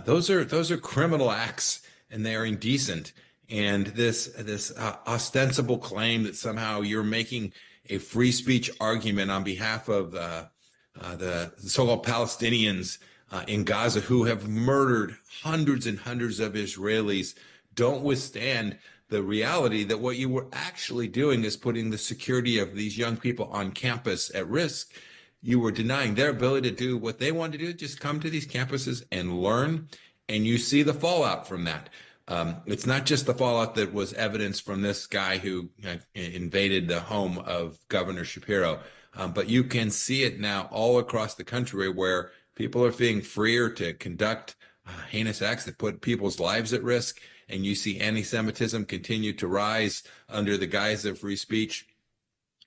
Those are criminal acts, and they are indecent. And this ostensible claim that somehow you're making a free speech argument on behalf of the so-called Palestinians in Gaza who have murdered hundreds and hundreds of Israelis don't withstand the reality that what you were actually doing is putting the security of these young people on campus at risk. You were denying their ability to do what they wanted to do, just come to these campuses and learn, and you see the fallout from that. It's not just the fallout that was evidenced from this guy who invaded the home of Governor Shapiro, but you can see it now all across the country where people are feeling freer to conduct heinous acts that put people's lives at risk, and you see anti-Semitism continue to rise under the guise of free speech.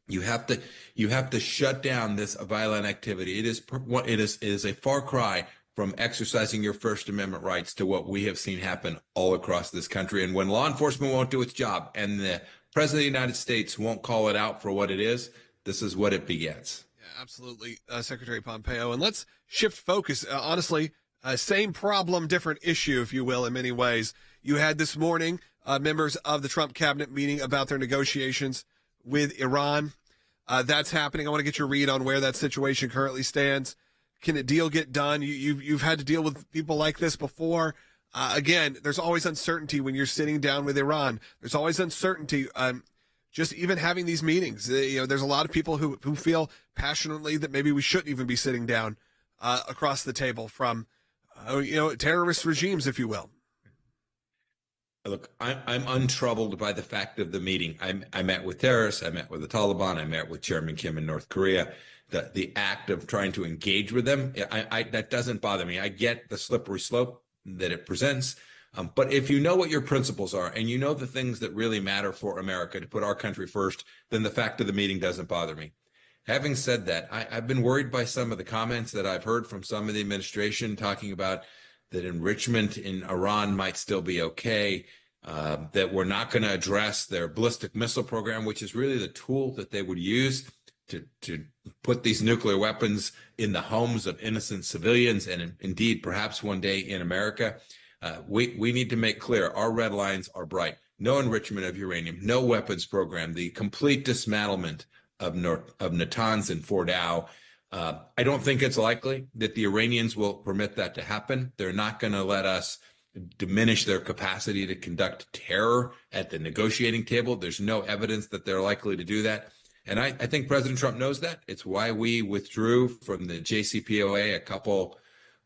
You have to shut down this violent activity. It is a far cry from exercising your First Amendment rights to what we have seen happen all across this country. And when law enforcement won't do its job and the President of the United States won't call it out for what it is, this is what it begets. Yeah, absolutely, Secretary Pompeo. And let's shift focus. Honestly, same problem, different issue, if you will, in many ways. You had this morning members of the Trump cabinet meeting about their negotiations with Iran. That's happening. I want to get your read on where that situation currently stands. Can a deal get done? You've had to deal with people like this before. Again, there's always uncertainty when you're sitting down with Iran. There's always uncertainty. Just even having these meetings, there's a lot of people who feel passionately that maybe we shouldn't even be sitting down across the table from, terrorist regimes, if you will. Look, I'm untroubled by the fact of the meeting. I met with terrorists. I met with the Taliban. I met with Chairman Kim in North Korea. The act of trying to engage with them, that doesn't bother me. I get the slippery slope that it presents. But if you know what your principles are and you know the things that really matter for America, to put our country first, then the fact of the meeting doesn't bother me. Having said that, I've been worried by some of the comments that I've heard from some of the administration talking about that enrichment in Iran might still be okay, that we're not going to address their ballistic missile program, which is really the tool that they would use to put these nuclear weapons in the homes of innocent civilians and indeed perhaps one day in America. We need to make clear our red lines are bright. No enrichment of uranium, no weapons program, the complete dismantlement of Natanz and Fordow. I don't think it's likely that the Iranians will permit that to happen. They're not going to let us diminish their capacity to conduct terror at the negotiating table. There's no evidence that they're likely to do that. And I think President Trump knows that. It's why we withdrew from the JCPOA a couple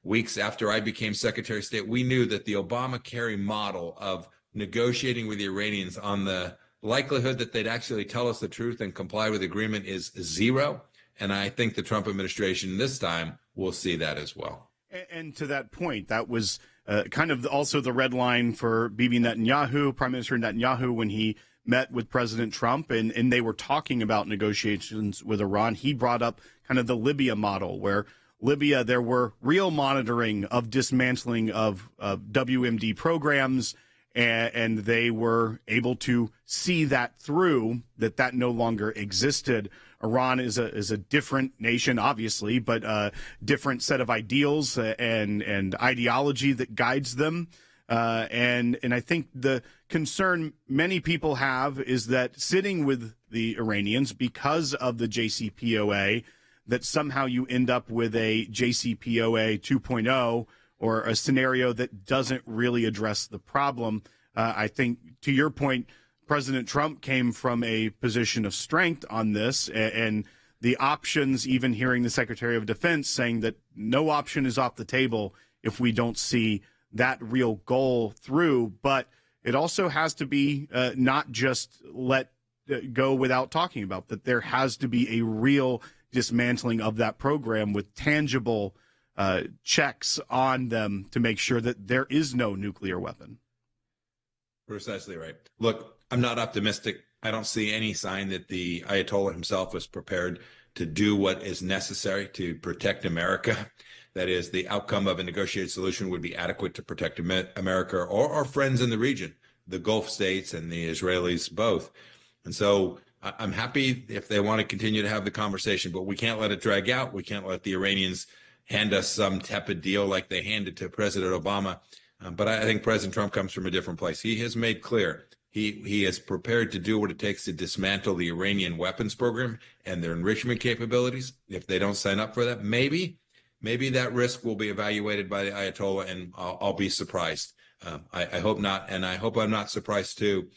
weeks after I became Secretary of State. We knew that the Obama-Kerry model of negotiating with the Iranians on the likelihood that they'd actually tell us the truth and comply with the agreement is zero. And I think the Trump administration this time will see that as well. And to that point, that was kind of also the red line for Bibi Netanyahu, Prime Minister Netanyahu, when he met with President Trump and they were talking about negotiations with Iran. He brought up kind of the Libya model, where Libya, there were real monitoring of dismantling of WMD programs, and they were able to see that through, that no longer existed. Iran is a different nation, obviously, but a different set of ideals and ideology that guides them. And I think the concern many people have is that sitting with the Iranians, because of the JCPOA, that somehow you end up with a JCPOA 2.0 or a scenario that doesn't really address the problem. I think, to your point, President Trump came from a position of strength on this, and the options, even hearing the Secretary of Defense saying that no option is off the table if we don't see that real goal through. But it also has to be not just let go without talking about, that there has to be a real dismantling of that program with tangible checks on them to make sure that there is no nuclear weapon. Precisely right. Look, I'm not optimistic. I don't see any sign that the Ayatollah himself was prepared to do what is necessary to protect America. That is, the outcome of a negotiated solution would be adequate to protect America or our friends in the region, the Gulf states and the Israelis both. And so I'm happy if they want to continue to have the conversation, but we can't let it drag out. We can't let the Iranians hand us some tepid deal like they handed to President Obama. But I think President Trump comes from a different place. He has made clear he is prepared to do what it takes to dismantle the Iranian weapons program and their enrichment capabilities. If they don't sign up for that, maybe that risk will be evaluated by the Ayatollah, and I'll be surprised. I hope not, and I hope I'm not surprised too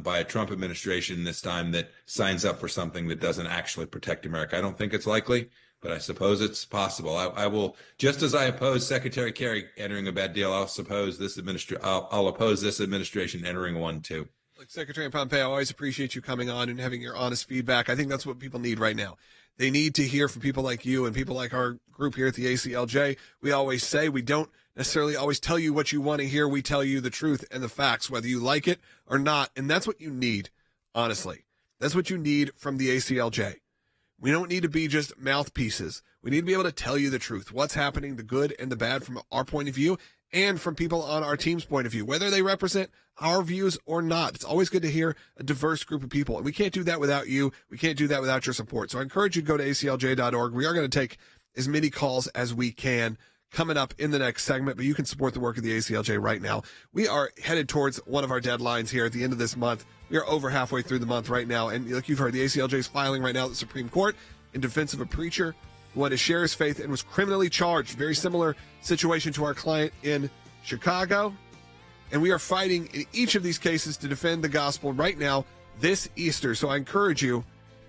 by a Trump administration this time that signs up for something that doesn't actually protect America. I don't think it's likely, but I suppose it's possible. I will, just as I oppose Secretary Kerry entering a bad deal, I'll oppose this administration entering one too. Look, Secretary Pompeo, I always appreciate you coming on and having your honest feedback. I think that's what people need right now. They need to hear from people like you and people like our group here at the ACLJ. We always say we don't necessarily always tell you what you want to hear. We tell you the truth and the facts, whether you like it or not. And that's what you need, honestly. That's what you need from the ACLJ. We don't need to be just mouthpieces. We need to be able to tell you the truth, what's happening, the good and the bad from our point of view and from people on our team's point of view, whether they represent our views or not. It's always good to hear a diverse group of people, and we can't do that without you. We can't do that without your support. So I encourage you to go to aclj.org. We are going to take as many calls as we can coming up in the next segment, but you can support the work of the ACLJ right now. We are headed towards one of our deadlines here at the end of this month. We are over halfway through the month right now, and like you've heard, the ACLJ is filing right now at the Supreme Court in defense of a preacher who wanted to share his faith and was criminally charged. Very similar situation to our client in Chicago. And we are fighting in each of these cases to defend the gospel right now this Easter. So I encourage you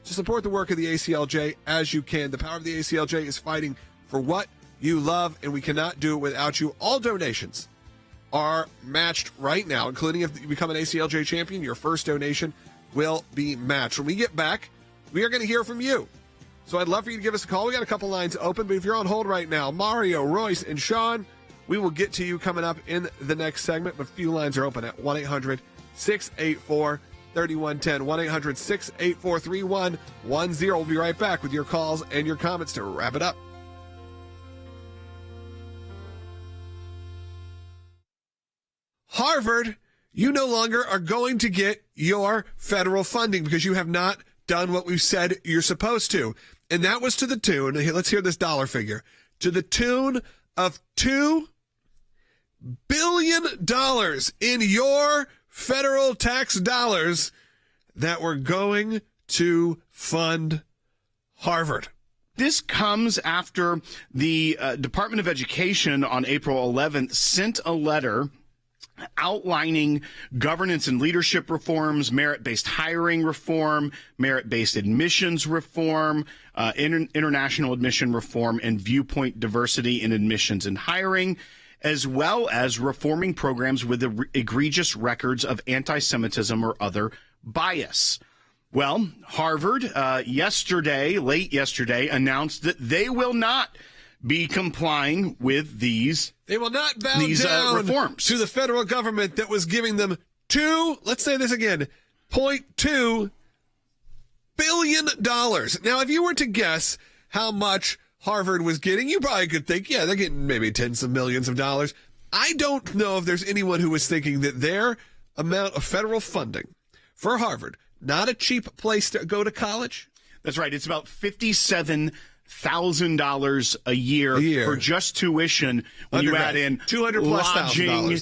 to support the work of the ACLJ as you can. The power of the ACLJ is fighting for what you love, and we cannot do it without you. All donations are matched right now, including if you become an ACLJ champion, your first donation will be matched. When we get back, we are going to hear from you. So I'd love for you to give us a call. We got a couple lines open, but if you're on hold right now, Mario, Royce, and Sean, we will get to you coming up in the next segment, but a few lines are open at 1-800-684-3110, 1-800-684-3110. We'll be right back with your calls and your comments to wrap it up. Harvard, you no longer are going to get your federal funding because you have not done what we've said you're supposed to. And that was to the tune, let's hear this dollar figure, to the tune of $2 billion in your federal tax dollars that were going to fund Harvard. This comes after the Department of Education on April 11th sent a letter outlining governance and leadership reforms, merit-based hiring reform, merit-based admissions reform, international admission reform, and viewpoint diversity in admissions and hiring, as well as reforming programs with egregious records of anti-Semitism or other bias. Well, Harvard late yesterday, announced that they will not be complying with these. They will not bow down reforms to the federal government that was giving them $2.2 billion. Now, if you were to guess how much Harvard was getting, you probably could think, yeah, they're getting maybe tens of millions of dollars. I don't know if there's anyone who was thinking that their amount of federal funding for Harvard, not a cheap place to go to college. That's right. It's about $57,000 a year for just tuition. When you add in lodging,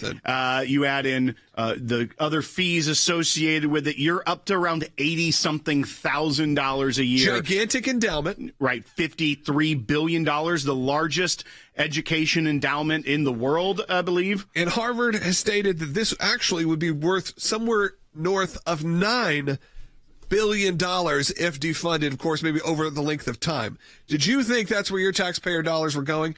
you add in the other fees associated with it, you're up to around $80-something thousand a year. Gigantic endowment. Right, $53 billion, the largest education endowment in the world, I believe. And Harvard has stated that this actually would be worth somewhere north of $9 billion if defunded, of course, maybe over the length of time. Did you think that's where your taxpayer dollars were going?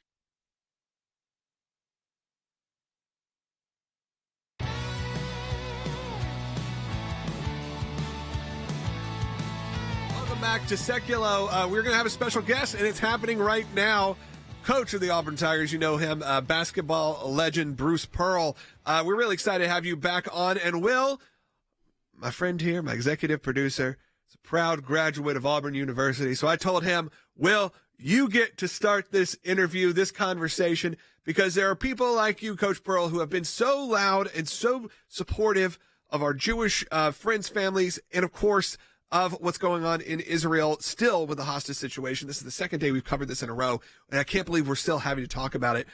Welcome back to Sekulow. We're going to have a special guest, and it's happening right now. Coach of the Auburn Tigers, you know him, basketball legend Bruce Pearl. We're really excited to have you back on. And Will, my friend here, my executive producer, is a proud graduate of Auburn University. So I told him, Will, you get to start this interview, this conversation, because there are people like you, Coach Pearl, who have been so loud and so supportive of our Jewish friends, families, and of course, of what's going on in Israel still with the hostage situation. This is the second day we've covered this in a row, and I can't believe we're still having to talk about it.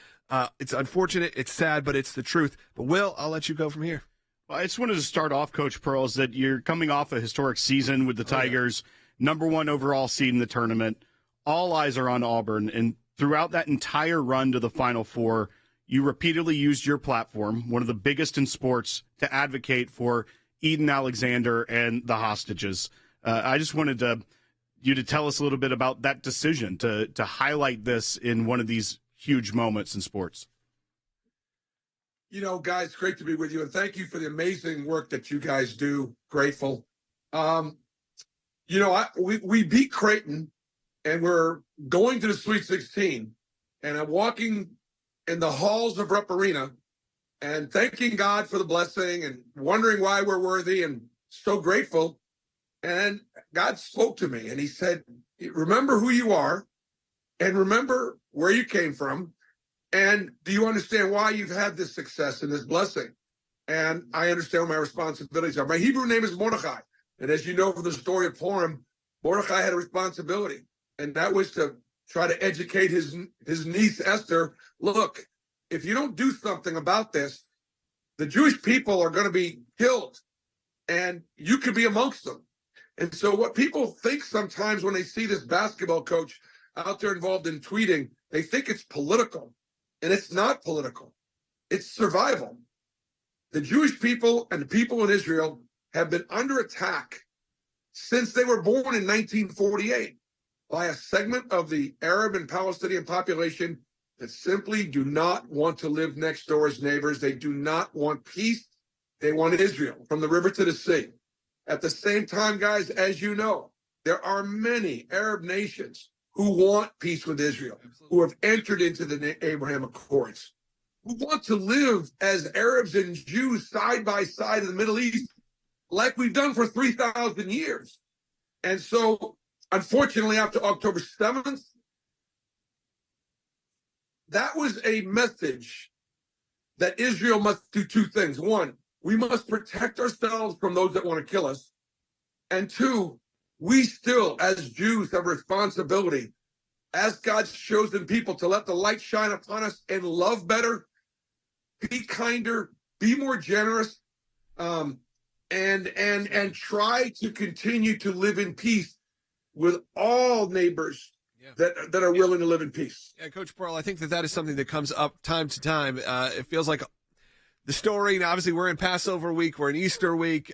It's unfortunate, it's sad, but it's the truth. But Will, I'll let you go from here. Well, I just wanted to start off, Coach Pearl, is that you're coming off a historic season with the Tigers, number one overall seed in the tournament. All eyes are on Auburn, and throughout that entire run to the Final Four, you repeatedly used your platform, one of the biggest in sports, to advocate for Eden Alexander and the hostages. I just wanted you to tell us a little bit about that decision to highlight this in one of these huge moments in sports. You know, guys, great to be with you, and thank you for the amazing work that you guys do. Grateful. You know, we beat Creighton, and we're going to the Sweet 16, and I'm walking in the halls of Rupp Arena and thanking God for the blessing and wondering why we're worthy and so grateful. And God spoke to me, and he said, remember who you are and remember where you came from. And do you understand why you've had this success and this blessing? And I understand what my responsibilities are. My Hebrew name is Mordechai. And as you know from the story of Purim, Mordechai had a responsibility, and that was to try to educate his niece, Esther. Look, if you don't do something about this, the Jewish people are going to be killed, and you could be amongst them. And so what people think sometimes when they see this basketball coach out there involved in tweeting, they think it's political. And it's not political. It's survival. The Jewish people and the people in Israel have been under attack since they were born in 1948 by a segment of the Arab and Palestinian population that simply do not want to live next door as neighbors. They do not want peace. They want Israel from the river to the sea. At the same time, guys, as you know, there are many Arab nations who want peace with Israel, who have entered into the Abraham Accords, who want to live as Arabs and Jews side by side in the Middle East, like we've done for 3,000 years. And so, unfortunately, after October 7th, that was a message that Israel must do two things. One, we must protect ourselves from those that want to kill us. And two, we still, as Jews, have a responsibility as God's chosen people to let the light shine upon us and love better, be kinder, be more generous, and try to continue to live in peace with all neighbors that are willing to live in peace. Yeah, Coach Pearl, I think that is something that comes up time to time. It feels like the story, and obviously we're in Passover week, we're in Easter week.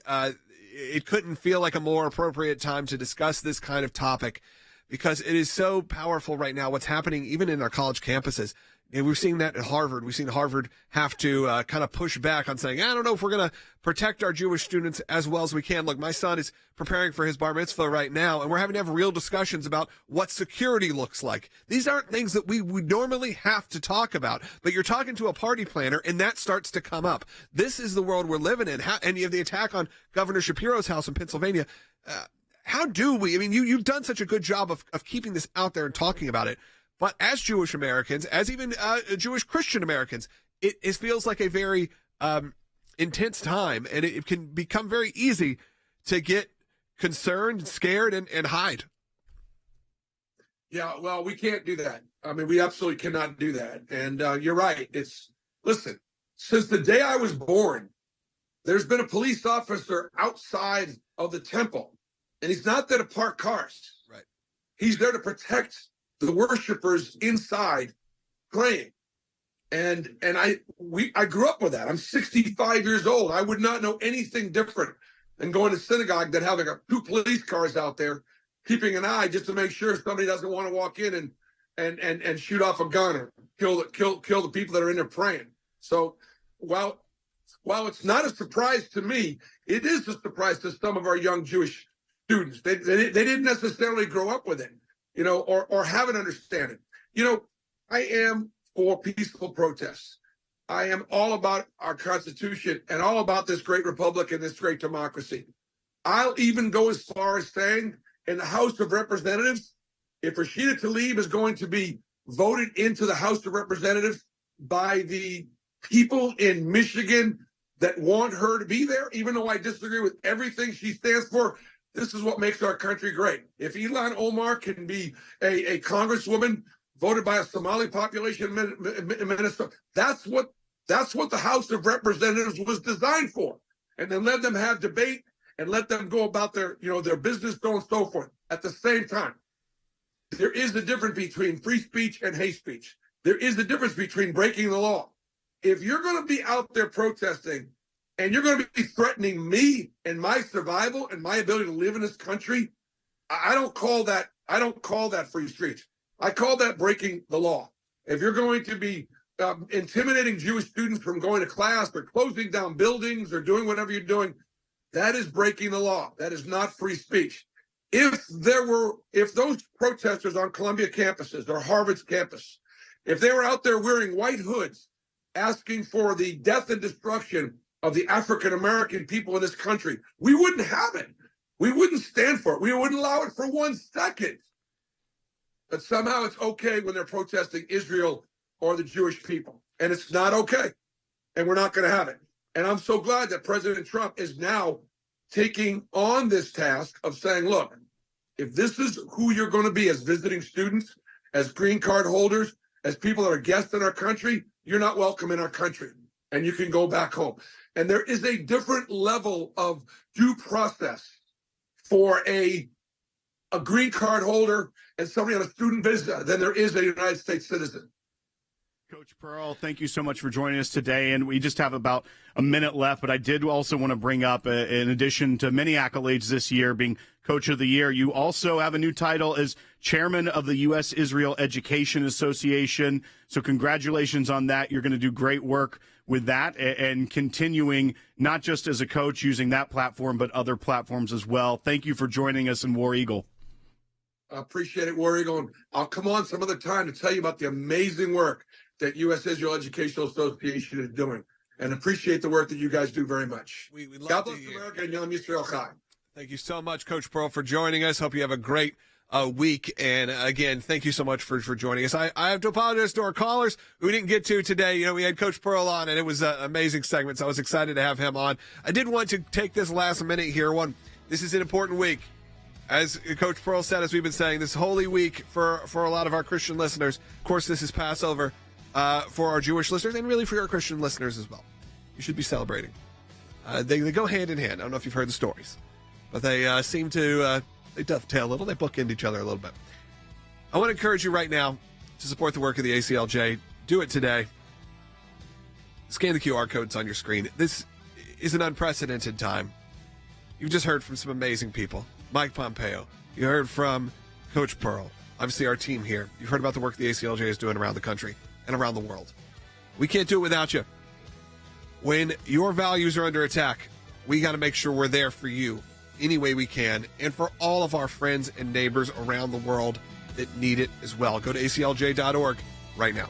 It couldn't feel like a more appropriate time to discuss this kind of topic because it is so powerful right now, what's happening even in our college campuses. And we've seen that at Harvard. We've seen Harvard have to kind of push back on saying, I don't know if we're going to protect our Jewish students as well as we can. Look, my son is preparing for his bar mitzvah right now, and we're having to have real discussions about what security looks like. These aren't things that we would normally have to talk about, but you're talking to a party planner, and that starts to come up. This is the world we're living in. And you have the attack on Governor Shapiro's house in Pennsylvania. How do we? I mean, you've done such a good job of keeping this out there and talking about it. But as Jewish Americans, as even Jewish Christian Americans, it feels like a very intense time, and it can become very easy to get concerned, scared, and hide. Yeah, well, we can't do that. I mean, we absolutely cannot do that. And you're right. Listen, since the day I was born, there's been a police officer outside of the temple, and he's not there to park cars. Right. He's there to protect the worshipers inside praying. And I grew up with that. I'm 65 years old. I would not know anything different and going to synagogue than having 2 police cars out there keeping an eye just to make sure somebody doesn't want to walk in and shoot off a gun or kill the people that are in there praying. So while it's not a surprise to me, it is a surprise to some of our young Jewish students. They didn't necessarily grow up with it, or have an understanding. I am for peaceful protests. I am all about our Constitution and all about this great republic and this great democracy. I'll even go as far as saying in the House of Representatives, if Rashida Tlaib is going to be voted into the House of Representatives by the people in Michigan that want her to be there, even though I disagree with everything she stands for, this is what makes our country great. If Ilhan Omar can be a congresswoman voted by a Somali population in Minnesota, that's what the House of Representatives was designed for. And then let them have debate and let them go about their business, so on and so forth. At the same time, there is a difference between free speech and hate speech. There is a difference between breaking the law. If you're going to be out there protesting and you're going to be threatening me and my survival and my ability to live in this country, I don't call that free speech. I call that breaking the law. If you're going to be intimidating Jewish students from going to class or closing down buildings or doing whatever you're doing, that is breaking the law. That is not free speech. If those protesters on Columbia campuses or Harvard's campus, if they were out there wearing white hoods, asking for the death and destruction of the African-American people in this country, we wouldn't have it. We wouldn't stand for it. We wouldn't allow it for 1 second. But somehow it's okay when they're protesting Israel or the Jewish people. And it's not okay. And we're not going to have it. And I'm so glad that President Trump is now taking on this task of saying, look, if this is who you're going to be as visiting students, as green card holders, as people that are guests in our country, you're not welcome in our country. And you can go back home. And there is a different level of due process for a green card holder and somebody on a student visa than there is a United States citizen. Coach Pearl, thank you so much for joining us today. And we just have about a minute left, but I did also want to bring up, in addition to many accolades this year, being Coach of the Year, you also have a new title as Chairman of the U.S.-Israel Education Association. So congratulations on that. You're going to do great work with that and continuing not just as a coach using that platform, but other platforms as well. Thank you for joining us in War Eagle. I appreciate it, War Eagle. And I'll come on some other time to tell you about the amazing work that U.S.-Israel Educational Association is doing, and appreciate the work that you guys do very much. We love God bless America and Yom Yisrael Chai. Thank you so much, Coach Pearl, for joining us. Hope you have a great week. And again, thank you so much for joining us. I have to apologize to our callers who we didn't get to today. We had Coach Pearl on, and it was an amazing segment, so I was excited to have him on. I did want to take this last minute here. This is an important week. As Coach Pearl said, as we've been saying, this holy week for a lot of our Christian listeners. Of course, this is Passover for our Jewish listeners and really for our Christian listeners as well. You should be celebrating. They go hand in hand. I don't know if you've heard the stories, but they seem to they dovetail a little. They bookend each other a little bit. I want to encourage you right now to support the work of the ACLJ. Do it today. Scan the QR codes on your screen. This is an unprecedented time. You've just heard from some amazing people. Mike Pompeo. You heard from Coach Pearl. Obviously, our team here. You've heard about the work the ACLJ is doing around the country and around the world. We can't do it without you. When your values are under attack, we got to make sure we're there for you any way we can and for all of our friends and neighbors around the world that need it as well. Go to aclj.org right now.